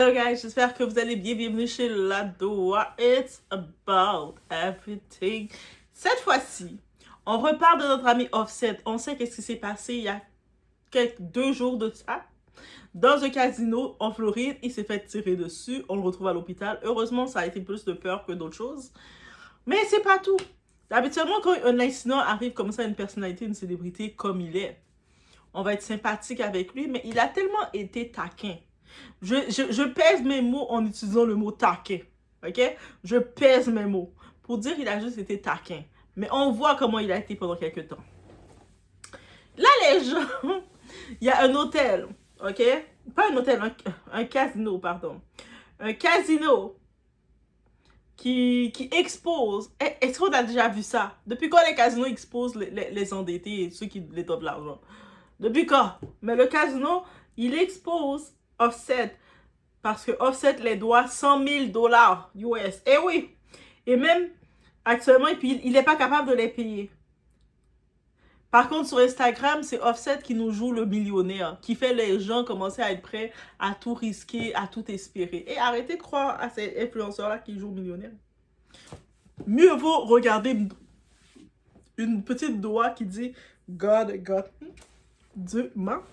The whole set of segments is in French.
Hello guys, j'espère que vous allez bien. Bienvenue chez La Doua. It's about everything. Cette fois-ci, on reparle de notre ami Offset. On sait qu'est-ce qui s'est passé il y a 2 jours de ça. Dans un casino en Floride, il s'est fait tirer dessus. On le retrouve à l'hôpital. Heureusement, ça a été plus de peur que d'autres choses. Mais c'est pas tout. Habituellement, quand un incident arrive comme ça à une personnalité, une célébrité comme il est, on va être sympathique avec lui, mais il a tellement été taquin. Je pèse mes mots en utilisant le mot taquin. Ok? Je pèse mes mots. Pour dire qu'il a juste été taquin. Mais on voit comment il a été pendant quelques temps. Là, les gens, il y a un hôtel. Ok? Pas un hôtel, un casino, pardon. Un casino qui expose. Est-ce qu'on a déjà vu ça? Depuis quand les casinos exposent les endettés et ceux qui les doivent l'argent? Depuis quand? Mais le casino, il expose Offset parce que Offset les doit 100 000 $ US. Eh oui! Et même actuellement, et puis il n'est pas capable de les payer. Par contre, sur Instagram, c'est Offset qui nous joue le millionnaire, qui fait les gens commencer à être prêts à tout risquer, à tout espérer. Et arrêtez de croire à ces influenceurs-là qui jouent millionnaire. Mieux vaut regarder une petite doigt qui dit God, Dieu m'a,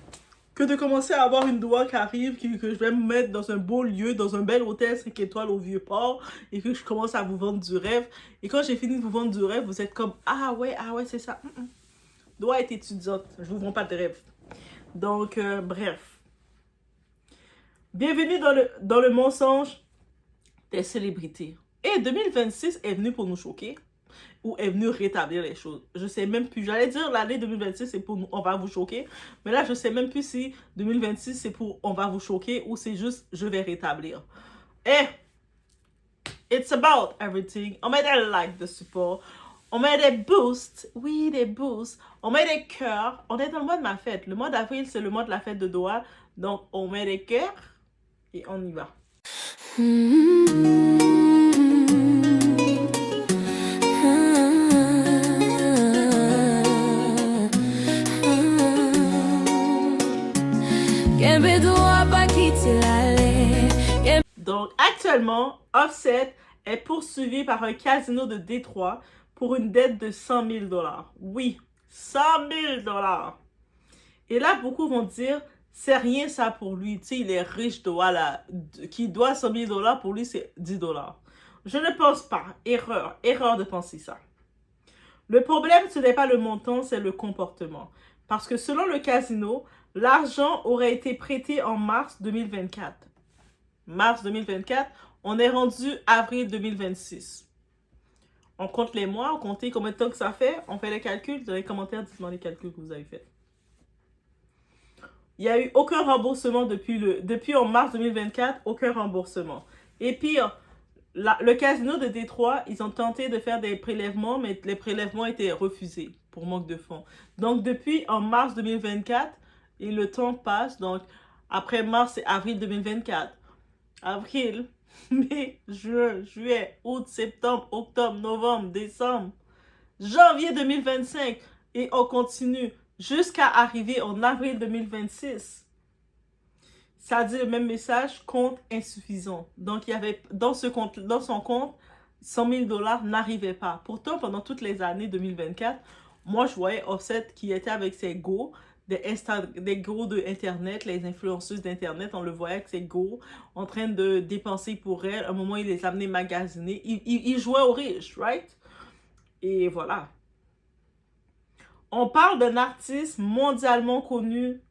que de commencer à avoir une doigt qui arrive, que je vais me mettre dans un beau lieu, dans un bel hôtel 5 étoiles au Vieux-Port, et que je commence à vous vendre du rêve. Et quand j'ai fini de vous vendre du rêve, vous êtes comme, ah ouais, c'est ça. Doigt est étudiante, je vous vends pas de rêve. Donc, bref. Bienvenue dans le mensonge des célébrités. Et 2026 est venu pour nous choquer, ou est venu rétablir les choses. Je sais même plus. J'allais dire l'année 2026, c'est pour nous, on va vous choquer. Mais là, je sais même plus si 2026, c'est pour on va vous choquer ou c'est juste je vais rétablir. It's about everything. On met des likes de support. On met des boosts. Oui, des boosts. On met des cœurs. On est dans le mois de ma fête. Le mois d'avril, c'est le mois de la fête de Doha. Donc, on met des cœurs et on y va. Donc, actuellement, Offset est poursuivi par un casino de Détroit pour une dette de 100 000 $. Oui, 100 000 $. Et là, beaucoup vont dire, c'est rien ça pour lui. Tu sais, il est riche, voilà, qui doit 100 000 $, pour lui, c'est 10 $. Je ne pense pas. Erreur de penser ça. Le problème, ce n'est pas le montant, c'est le comportement. Parce que selon le casino, l'argent aurait été prêté en mars 2024. Mars 2024, on est rendu avril 2026. On compte les mois, on compte combien de temps que ça fait, on fait les calculs. Dans les commentaires, dites-moi les calculs que vous avez faits. Il n'y a eu aucun remboursement depuis en mars 2024, aucun remboursement. Et pire, le casino de Détroit, ils ont tenté de faire des prélèvements, mais les prélèvements étaient refusés pour manque de fonds. Donc, depuis en mars 2024, et le temps passe, donc après mars, c'est avril 2024. Avril, mai, juin, juillet, août, septembre, octobre, novembre, décembre, janvier 2025. Et on continue jusqu'à arriver en avril 2026. Ça dit le même message, compte insuffisant. Donc, il y avait dans son compte, 100 000 $ n'arrivaient pas. Pourtant, pendant toutes les années 2024, moi, je voyais Offset qui était avec ses go, des go de Internet, les influenceuses d'Internet, on le voyait avec ses go, en train de dépenser pour elle. À un moment, il les amenait magasiner. Il jouait aux riches, right? Et voilà. On parle d'un artiste mondialement connu.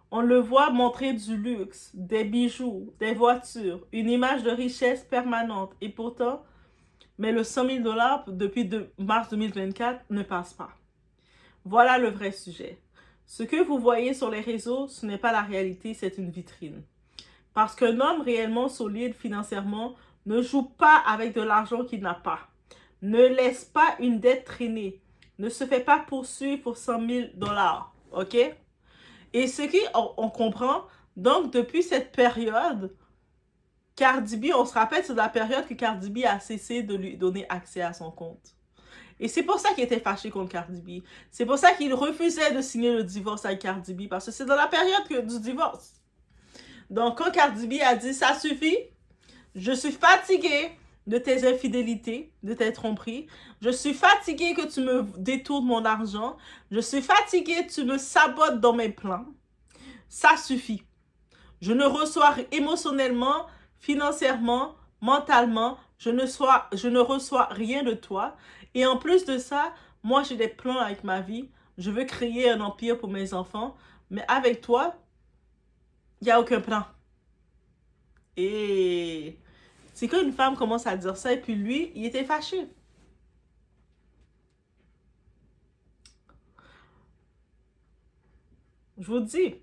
On le voit montrer du luxe, des bijoux, des voitures, une image de richesse permanente. Et pourtant, mais le 100 000 $ depuis mars 2024 ne passe pas. Voilà le vrai sujet. Ce que vous voyez sur les réseaux, ce n'est pas la réalité, c'est une vitrine. Parce qu'un homme réellement solide financièrement ne joue pas avec de l'argent qu'il n'a pas. Ne laisse pas une dette traîner. Ne se fait pas poursuivre pour 100 000 $. OK? Et ce qu'on comprend, donc depuis cette période, Cardi B, on se rappelle, c'est de la période que Cardi B a cessé de lui donner accès à son compte. Et c'est pour ça qu'il était fâché contre Cardi B. C'est pour ça qu'il refusait de signer le divorce avec Cardi B, parce que c'est dans la période du divorce. Donc, quand Cardi B a dit « ça suffit, je suis fatiguée de tes infidélités, de tes tromperies. Je suis fatiguée que tu me détournes mon argent. Je suis fatiguée que tu me sabotes dans mes plans. Ça suffit. Je ne reçois émotionnellement, financièrement, mentalement, je ne reçois rien de toi. Et en plus de ça, moi j'ai des plans avec ma vie. Je veux créer un empire pour mes enfants. Mais avec toi, il n'y a aucun plan. » Et c'est quand une femme commence à dire ça, et puis lui, il était fâché. Je vous dis.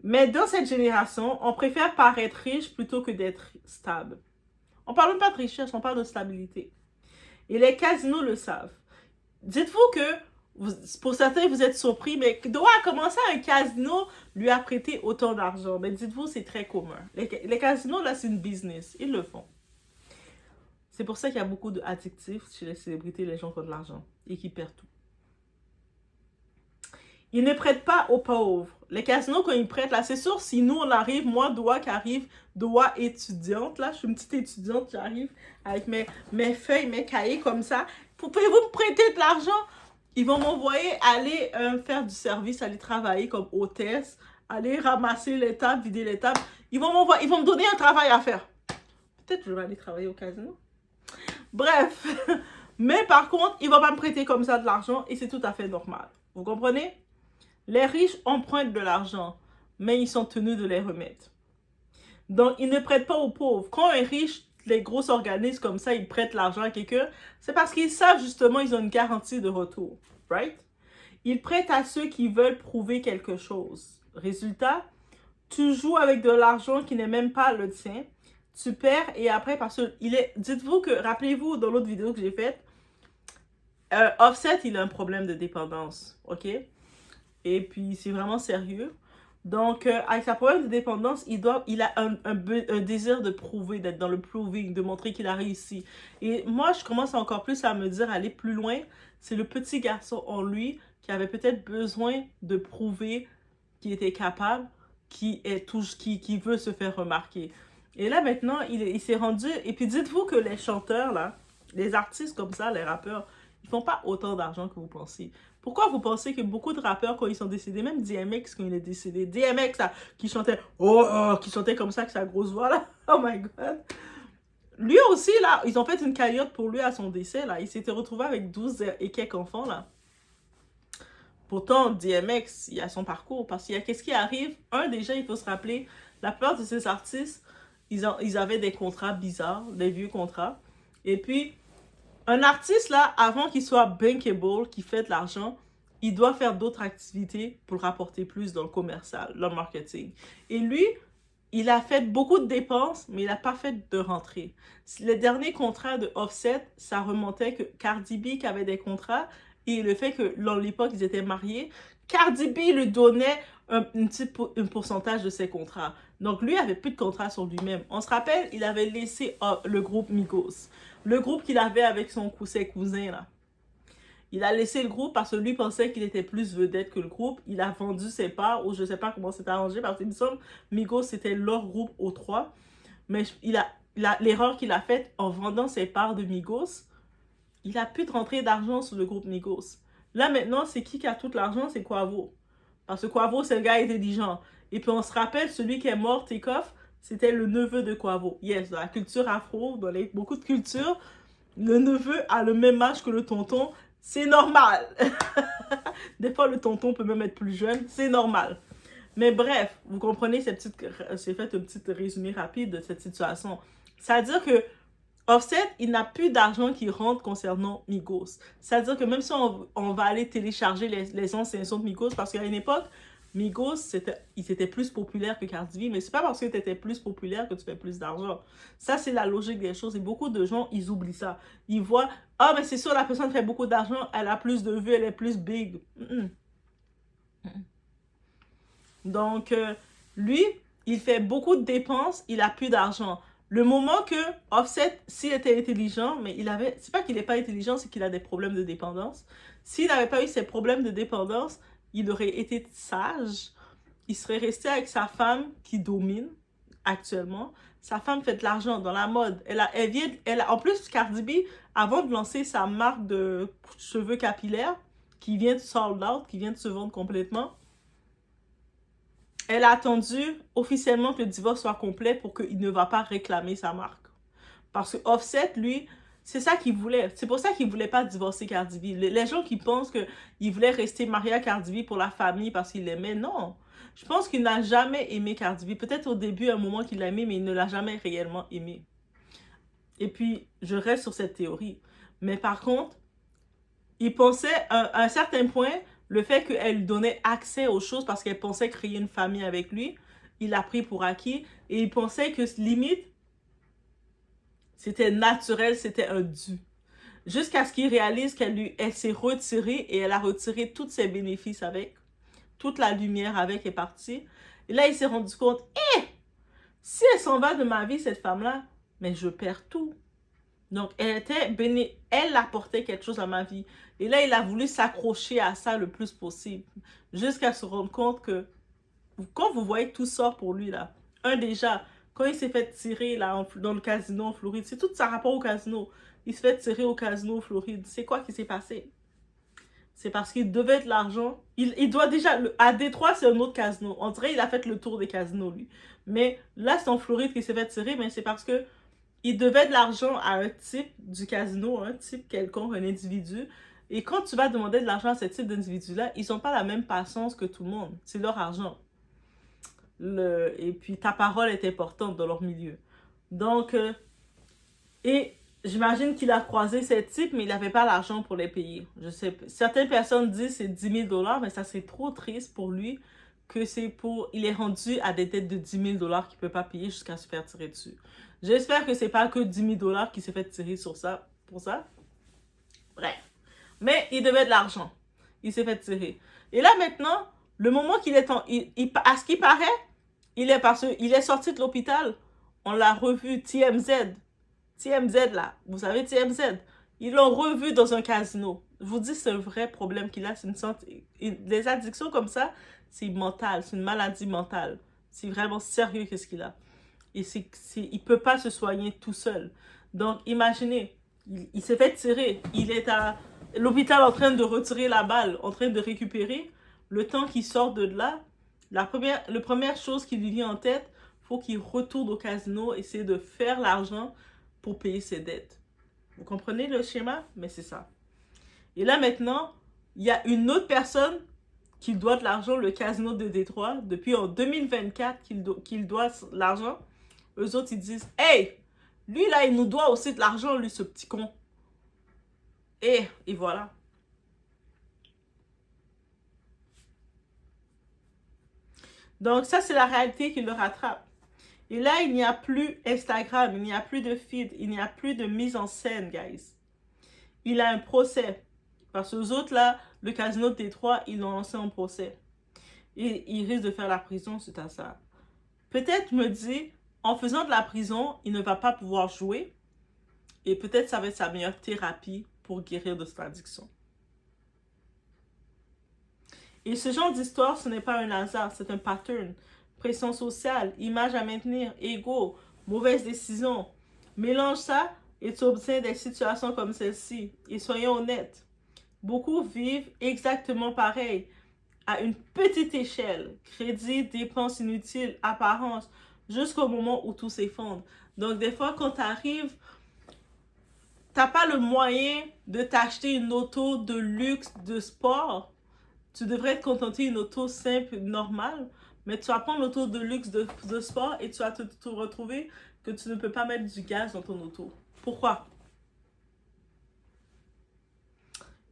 Mais dans cette génération, on préfère paraître riche plutôt que d'être stable. On parle même pas de richesse, on parle de stabilité. Et les casinos le savent. Dites-vous que, pour certains, vous êtes surpris, mais doit commencer un casino lui a prêté autant d'argent. Mais dites-vous, c'est très commun. Les casinos, là, c'est une business. Ils le font. C'est pour ça qu'il y a beaucoup d'addictifs chez les célébrités, les gens qui ont de l'argent et qui perdent tout. Ils ne prêtent pas aux pauvres. Les casinos, quand ils prêtent, là, c'est sûr, si nous, on arrive, moi, Doua qui arrive, Doua étudiante, là, je suis une petite étudiante, j'arrive avec mes feuilles, mes cahiers comme ça. Pouvez-vous me prêter de l'argent? Ils vont m'envoyer aller faire du service, aller travailler comme hôtesse, aller ramasser les tables, vider les tables. Ils vont me donner un travail à faire. Peut-être que je vais aller travailler au casino. Bref. Mais par contre, ils ne vont pas me prêter comme ça de l'argent et c'est tout à fait normal. Vous comprenez? Les riches empruntent de l'argent, mais ils sont tenus de les remettre. Donc, ils ne prêtent pas aux pauvres. Quand un riche, les gros organismes comme ça, ils prêtent l'argent à quelqu'un, c'est parce qu'ils savent justement ils ont une garantie de retour. Right? Ils prêtent à ceux qui veulent prouver quelque chose. Résultat, tu joues avec de l'argent qui n'est même pas le tien. Tu perds et après, parce que dites-vous que, rappelez-vous dans l'autre vidéo que j'ai faite, Offset, il a un problème de dépendance. OK? Et puis, c'est vraiment sérieux. Donc, avec sa problème de dépendance, il a un désir de prouver, d'être dans le proving, de montrer qu'il a réussi. Et moi, je commence encore plus à me dire, aller plus loin, c'est le petit garçon en lui qui avait peut-être besoin de prouver qu'il était capable, qui veut se faire remarquer. Et là, maintenant, il s'est rendu... Et puis, dites-vous que les chanteurs, là, les artistes comme ça, les rappeurs, ils font pas autant d'argent que vous pensez. Pourquoi vous pensez que beaucoup de rappeurs, quand ils sont décédés, même DMX, quand il est décédé, DMX, là, qui chantait comme ça, avec sa grosse voix, là, oh my God. Lui aussi, là, ils ont fait une cagnotte pour lui à son décès, là. Il s'était retrouvé avec 12 et quelques enfants, là. Pourtant, DMX, il a son parcours, parce qu'il y a qu'est-ce qui arrive. Déjà, il faut se rappeler, la plupart de ces artistes, ils avaient des contrats bizarres, des vieux contrats. Et puis, un artiste, là, avant qu'il soit bankable, qu'il fait de l'argent, il doit faire d'autres activités pour le rapporter plus dans le commercial, dans le marketing. Et lui, il a fait beaucoup de dépenses, mais il n'a pas fait de rentrée. Les derniers contrats de Offset, ça remontait que Cardi B qui avait des contrats, et le fait que, dans l'époque, ils étaient mariés, Cardi B lui donnait un pourcentage de ses contrats. Donc, lui, il n'avait plus de contrat sur lui-même. On se rappelle, il avait laissé le groupe Migos. Le groupe qu'il avait avec ses cousins, là. Il a laissé le groupe parce que lui pensait qu'il était plus vedette que le groupe. Il a vendu ses parts, ou je ne sais pas comment c'est arrangé, parce qu'il me semble Migos, c'était leur groupe aux trois. Mais l'erreur qu'il a faite en vendant ses parts de Migos, il a plus de rentrée d'argent sur le groupe Migos. Là, maintenant, c'est qui a tout l'argent? C'est Quavo. Parce que Quavo, c'est le gars intelligent. Et puis, on se rappelle, celui qui est mort, Takeoff, c'était le neveu de Quavo. Yes, dans la culture afro, dans beaucoup de cultures, le neveu a le même âge que le tonton. C'est normal. Des fois, le tonton peut même être plus jeune. C'est normal. Mais bref, vous comprenez, j'ai fait un petit résumé rapide de cette situation. C'est-à-dire que Offset, il n'a plus d'argent qui rentre concernant Migos. C'est-à-dire que même si on va aller télécharger les anciens sons de Migos, parce qu'à une époque, Migos, ils étaient plus populaires que Cardi B, mais c'est pas parce que tu étais plus populaire que tu fais plus d'argent. Ça, c'est la logique des choses. Et beaucoup de gens, ils oublient ça. Ils voient, ah, mais c'est sûr, la personne fait beaucoup d'argent, elle a plus de vues, elle est plus big. Donc, lui, il fait beaucoup de dépenses, il a plus d'argent. Le moment que Offset, s'il était intelligent, mais c'est pas qu'il n'est pas intelligent, c'est qu'il a des problèmes de dépendance. S'il n'avait pas eu ces problèmes de dépendance, il aurait été sage il serait resté avec sa femme qui domine actuellement. Sa femme fait de l'argent dans la mode. En plus, Cardi B, avant de lancer sa marque de cheveux capillaires, qui vient de sold out, qui vient de se vendre complètement, elle a attendu officiellement que le divorce soit complet pour qu'il ne va pas réclamer sa marque. Parce que Offset, lui, c'est ça qu'il voulait. C'est pour ça qu'il voulait pas divorcer Cardi B. Les gens qui pensent qu'il voulait rester marié à Cardi B pour la famille parce qu'il l'aimait, non. Je pense qu'il n'a jamais aimé Cardi B. Peut-être au début, un moment qu'il l'a aimé, mais il ne l'a jamais réellement aimé. Et puis, je reste sur cette théorie. Mais par contre, il pensait, à un certain point, le fait qu'elle lui donnait accès aux choses parce qu'elle pensait créer une famille avec lui, il l'a pris pour acquis. Et il pensait que limite, c'était naturel, c'était un dû. Jusqu'à ce qu'il réalise elle s'est retirée et elle a retiré tous ses bénéfices avec. Toute la lumière avec est partie. Et là, il s'est rendu compte, si elle s'en va de ma vie, cette femme-là, mais je perds tout. Donc, elle apportait quelque chose à ma vie. Et là, il a voulu s'accrocher à ça le plus possible. Jusqu'à se rendre compte que, quand vous voyez tout ça pour lui, là, déjà, quand il s'est fait tirer là, dans le casino en Floride, c'est tout ça rapport au casino. Il se fait tirer au casino en Floride. C'est quoi qui s'est passé? C'est parce qu'il devait de l'argent. Il doit déjà... à Détroit, c'est un autre casino. On dirait qu'il a fait le tour des casinos, lui. Mais là, c'est en Floride qu'il s'est fait tirer, mais c'est parce que il devait de l'argent à un type du casino, un type quelconque, un individu. Et quand tu vas demander de l'argent à ce type d'individu-là, ils n'ont pas la même patience que tout le monde. C'est leur argent. Et puis, ta parole est importante dans leur milieu. Donc, et j'imagine qu'il a croisé ces types, mais il n'avait pas l'argent pour les payer. Je sais, certaines personnes disent que c'est 10 000 $, mais ça c'est trop triste pour lui que c'est pour... Il est rendu à des dettes de 10 000 $ qu'il ne peut pas payer jusqu'à se faire tirer dessus. J'espère que c'est pas que 10 000 $, qui s'est fait tirer sur ça, pour ça. Bref. Mais il devait de l'argent. Il s'est fait tirer. Et là maintenant, le moment qu'il est à ce qui paraît, il est sorti de l'hôpital. On l'a revu, TMZ. TMZ là, vous savez TMZ, ils l'ont revu dans un casino. Je vous dis, c'est un vrai problème qu'il a, c'est une santé. Les addictions comme ça, c'est mental, c'est une maladie mentale. C'est vraiment sérieux qu'est-ce qu'il a. Et il peut pas se soigner tout seul. Donc imaginez, il s'est fait tirer, il est à l'hôpital en train de retirer la balle, en train de récupérer. Le temps qu'il sort de là, la première chose qui lui vient en tête, faut qu'il retourne au casino, essayer de faire l'argent pour payer ses dettes. Vous comprenez le schéma? Mais c'est ça. Et là maintenant, il y a une autre personne qui doit de l'argent, le casino de Détroit, depuis en 2024 qu'il doit l'argent. Eux autres, ils disent, hey, lui là, il nous doit aussi de l'argent, lui, ce petit con. Et voilà. Donc ça, c'est la réalité qui le rattrape. Et là, il n'y a plus Instagram, il n'y a plus de feed, il n'y a plus de mise en scène, guys. Il a un procès. Parce que les autres, là, le casino de Détroit, ils l'ont lancé en procès. Et il risque de faire la prison suite à ça. Peut-être me dit, en faisant de la prison, il ne va pas pouvoir jouer. Et peut-être ça va être sa meilleure thérapie pour guérir de cette addiction. Et ce genre d'histoire, ce n'est pas un hasard, c'est un pattern. Pression sociale, image à maintenir, ego, mauvaise décision. Mélange ça et tu obtiens des situations comme celle-ci. Et soyons honnêtes, beaucoup vivent exactement pareil, à une petite échelle. Crédit, dépenses inutiles, apparence, jusqu'au moment où tout s'effondre. Donc des fois, quand tu arrives, t'as pas le moyen de t'acheter une auto de luxe, de sport. Tu devrais te contenter d'une auto simple, normale, mais tu vas prendre l'auto de luxe de sport et tu vas te retrouver que tu ne peux pas mettre du gaz dans ton auto. Pourquoi?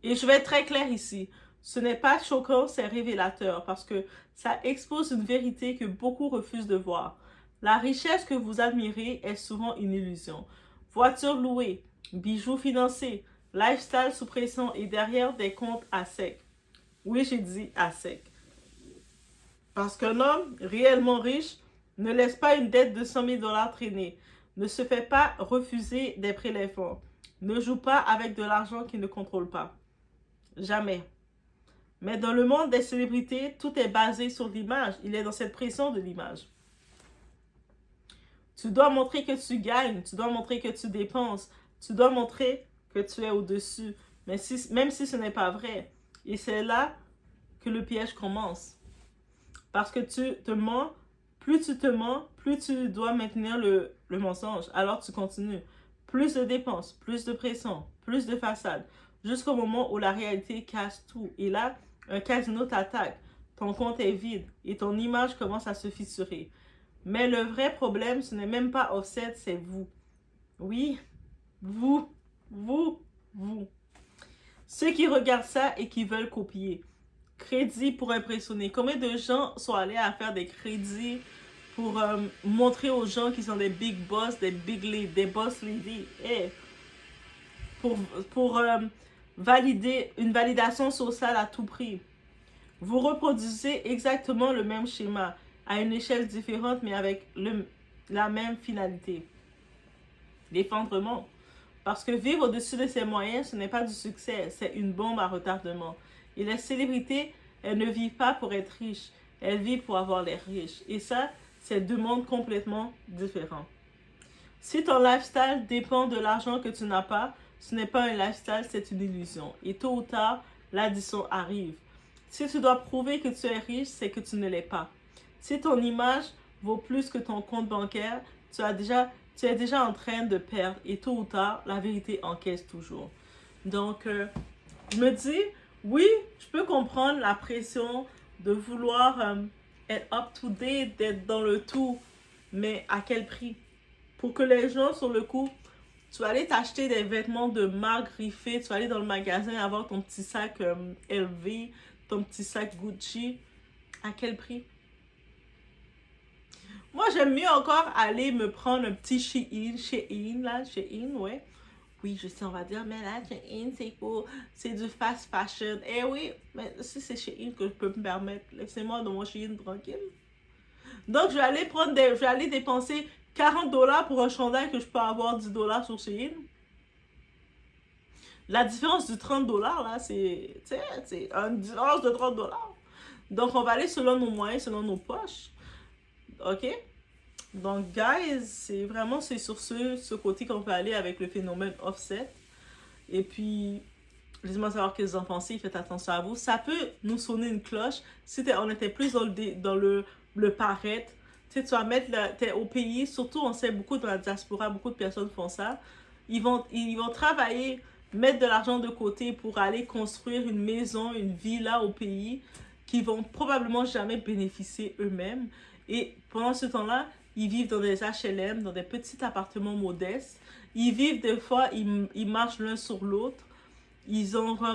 Et je vais être très claire ici. Ce n'est pas choquant, c'est révélateur parce que ça expose une vérité que beaucoup refusent de voir. La richesse que vous admirez est souvent une illusion. Voiture louée, bijoux financés, lifestyle sous pression et derrière des comptes à sec. Oui, j'ai dit à sec. Parce qu'un homme réellement riche ne laisse pas une dette de 100 000 $ traîner, ne se fait pas refuser des prélèvements, ne joue pas avec de l'argent qu'il ne contrôle pas. Jamais. Mais dans le monde des célébrités, tout est basé sur l'image. Il est dans cette pression de l'image. Tu dois montrer que tu gagnes, tu dois montrer que tu dépenses, tu dois montrer que tu es au-dessus, même si ce n'est pas vrai. Et c'est là que le piège commence. Parce que tu te mens, plus tu dois maintenir le mensonge. Alors tu continues. Plus de dépenses, plus de pression, plus de façade, jusqu'au moment où la réalité casse tout. Et là, un casino t'attaque, ton compte est vide et ton image commence à se fissurer. Mais le vrai problème, ce n'est même pas Offset, c'est vous. Oui, vous. Ceux qui regardent ça et qui veulent copier. Crédit pour impressionner. Combien de gens sont allés à faire des crédits pour montrer aux gens qu'ils sont des big boss, des boss ladies. Hey, pour valider une validation sociale à tout prix. Vous reproduisez exactement le même schéma à une échelle différente mais avec la même finalité. L'effondrement. Parce que vivre au-dessus de ses moyens, ce n'est pas du succès, c'est une bombe à retardement. Et les célébrités, elles ne vivent pas pour être riches, elles vivent pour avoir l'air riches. Et ça, c'est deux mondes complètement différents. Si ton lifestyle dépend de l'argent que tu n'as pas, ce n'est pas un lifestyle, c'est une illusion. Et tôt ou tard, l'addition arrive. Si tu dois prouver que tu es riche, c'est que tu ne l'es pas. Si ton image vaut plus que ton compte bancaire, tu es déjà en train de perdre. Et tôt ou tard, la vérité encaisse toujours. Donc, je me dis, oui, je peux comprendre la pression de vouloir être up-to-date, d'être dans le tout, mais à quel prix? Pour que les gens, sur le coup, tu vas aller t'acheter des vêtements de marque griffée, tu vas aller dans le magasin avoir ton petit sac LV, ton petit sac Gucci. À quel prix? Moi, j'aime mieux encore aller me prendre un petit Shein, ouais. Oui, je sais, on va dire, mais là, Shein, c'est quoi? C'est du fast fashion. Eh oui, mais si c'est Shein que je peux me permettre, laissez-moi dans mon Shein tranquille. Donc, je vais aller dépenser 40 dollars pour un chandail que je peux avoir 10 dollars sur Shein. La différence de 30 dollars, là, c'est une différence de 30 dollars. Donc, on va aller selon nos moyens, selon nos poches. OK? Donc, guys, c'est sur ce côté qu'on peut aller avec le phénomène offset. Et puis, laissez-moi savoir ce que vous en pensez. Faites attention à vous. Ça peut nous sonner une cloche si on était plus dans le paraître. Tu sais, tu vas mettre, t'es au pays, surtout on sait beaucoup dans la diaspora, beaucoup de personnes font ça. Ils vont travailler, mettre de l'argent de côté pour aller construire une maison, une villa au pays qui vont probablement jamais bénéficier eux-mêmes. Et pendant ce temps-là, ils vivent dans des HLM, dans des petits appartements modestes. Ils vivent des fois, ils marchent l'un sur l'autre. Ils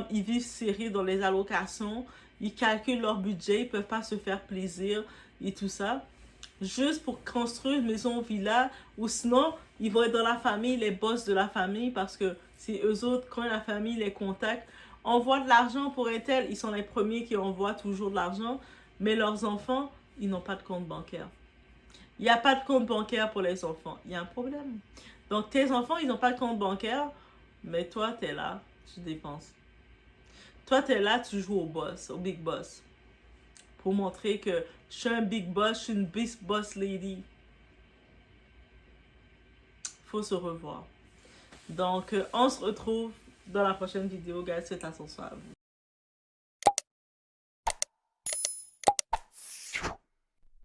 vivent serrés dans les allocations. Ils calculent leur budget, ils ne peuvent pas se faire plaisir et tout ça. Juste pour construire une maison villa, ou sinon, ils vont être dans la famille, les boss de la famille, parce que c'est eux autres, quand la famille les contacte, envoie de l'argent pour un tel, ils sont les premiers qui envoient toujours de l'argent, mais leurs enfants, ils n'ont pas de compte bancaire. Il n'y a pas de compte bancaire pour les enfants. Il y a un problème. Donc, tes enfants, ils n'ont pas de compte bancaire, mais toi, tu es là, tu dépenses. Toi, tu es là, tu joues au boss, au big boss. Pour montrer que je suis un big boss, je suis une big boss lady. Faut se revoir. Donc, on se retrouve dans la prochaine vidéo, guys. Faites attention à vous.